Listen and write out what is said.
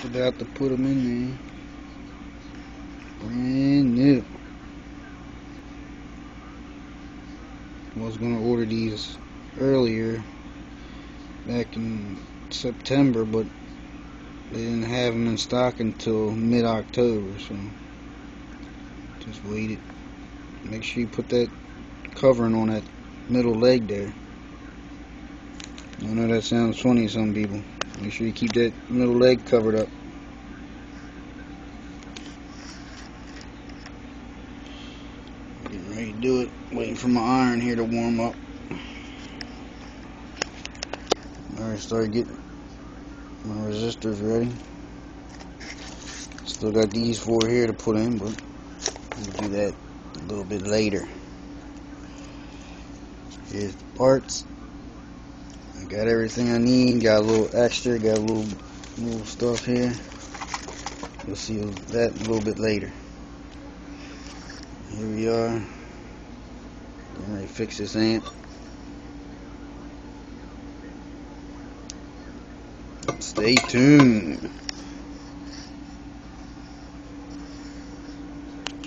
Just about to put them in there. Brand new. I was gonna order these earlier, back in September, but they didn't have them in stock until mid-October, so just waited. Make sure you put that covering on that middle leg there. I know that sounds funny to some people. Make sure you keep that middle leg covered up. Getting ready to do it. Waiting for my iron here to warm up. Alright, start getting my resistors ready. Still got these 4 here to put in, but we'll do that a little bit later. Here's the parts. I got everything I need. Got a little extra. Got a little stuff here. We'll see that a little bit later. Here we are. Getting ready to fix this amp. Stay tuned.